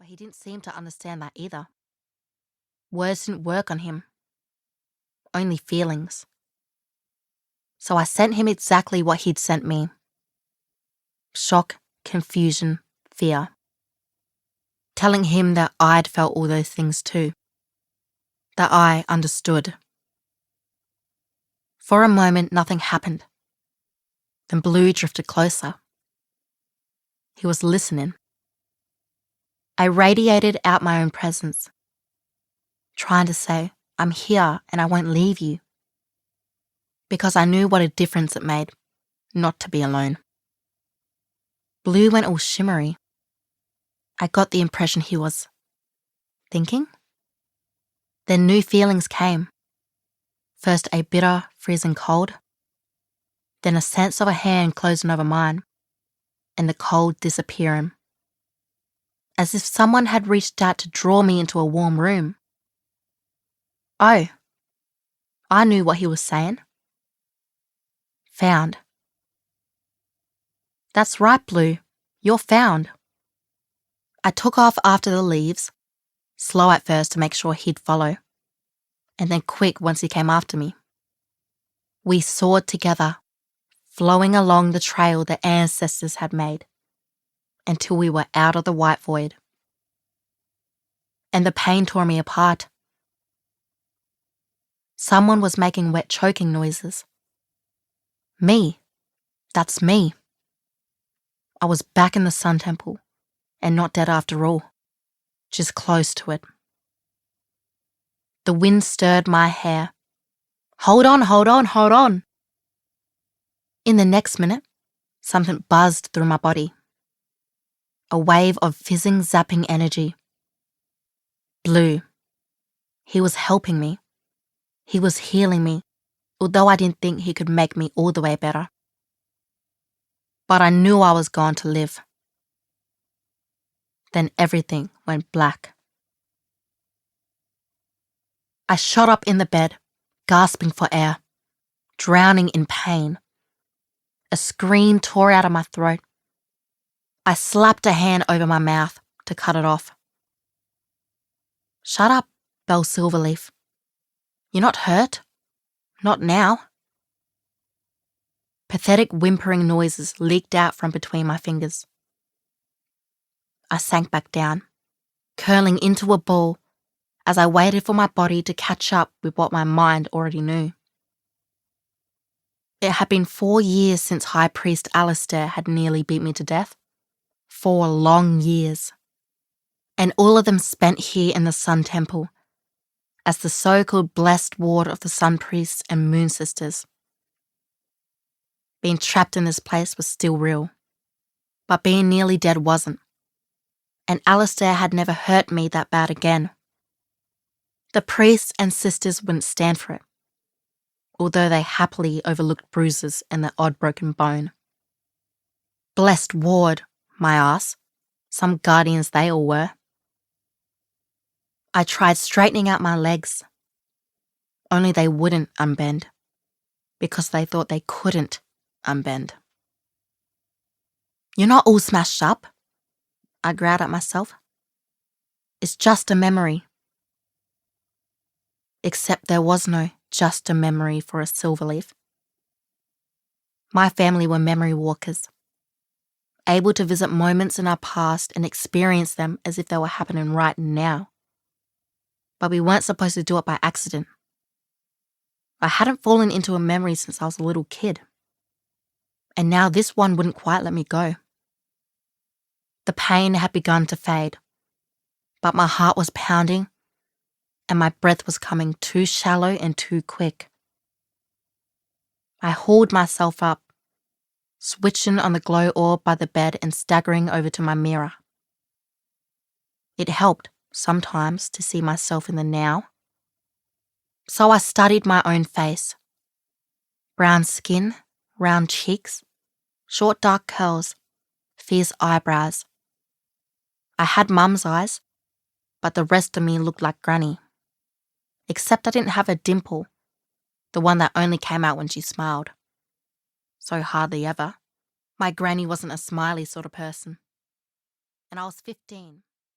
he didn't seem to understand that either. Words didn't work on him, only feelings. So I sent him exactly what he'd sent me. Shock, confusion, fear. Telling him that I'd felt all those things too. That I understood. For a moment, nothing happened. Then Blue drifted closer. He was listening. I radiated out my own presence, trying to say, I'm here and I won't leave you. Because I knew what a difference it made not to be alone. Blue went all shimmery. I got the impression he was thinking. Then new feelings came. First a bitter, freezing cold. Then a sense of a hand closing over mine, and the cold disappearing. As if someone had reached out to draw me into a warm room. Oh, I knew what he was saying. Found. That's right, Blue. You're found. I took off after the leaves, slow at first to make sure he'd follow, and then quick once he came after me. We soared together, flowing along the trail the ancestors had made, until we were out of the white void. And the pain tore me apart. Someone was making wet choking noises. Me. That's me. I was back in the Sun Temple, and not dead after all, just close to it. The wind stirred my hair. Hold on, hold on, hold on. In the next minute, something buzzed through my body. A wave of fizzing, zapping energy. Blue. He was helping me. He was healing me, although I didn't think he could make me all the way better. But I knew I was going to live. Then everything went black. I shot up in the bed, gasping for air, drowning in pain. A scream tore out of my throat. I slapped a hand over my mouth to cut it off. Shut up, Belle Silverleaf. You're not hurt. Not now. Pathetic whimpering noises leaked out from between my fingers. I sank back down, curling into a ball as I waited for my body to catch up with what my mind already knew. It had been 4 years since High Priest Alistair had nearly beat me to death. 4 long years. And all of them spent here in the Sun Temple, as the so-called blessed ward of the Sun Priests and Moon Sisters. Being trapped in this place was still real, but being nearly dead wasn't. And Alistair had never hurt me that bad again. The priests and sisters wouldn't stand for it, although they happily overlooked bruises and the odd broken bone. Blessed ward, my ass. Some guardians they all were. I tried straightening out my legs, only they wouldn't unbend, because they thought they couldn't unbend. You're not all smashed up, I growled at myself. It's just a memory. Except there was no just a memory for a Silverleaf. My family were memory walkers, able to visit moments in our past and experience them as if they were happening right now. But we weren't supposed to do it by accident. I hadn't fallen into a memory since I was a little kid. And now this one wouldn't quite let me go. The pain had begun to fade, but my heart was pounding and my breath was coming too shallow and too quick. I hauled myself up, switching on the glow orb by the bed and staggering over to my mirror. It helped sometimes to see myself in the now. So I studied my own face. Brown skin, round cheeks, short dark curls, fierce eyebrows. I had mum's eyes, but the rest of me looked like Granny. Except I didn't have a dimple, the one that only came out when she smiled. So hardly ever. My granny wasn't a smiley sort of person. And I was 15.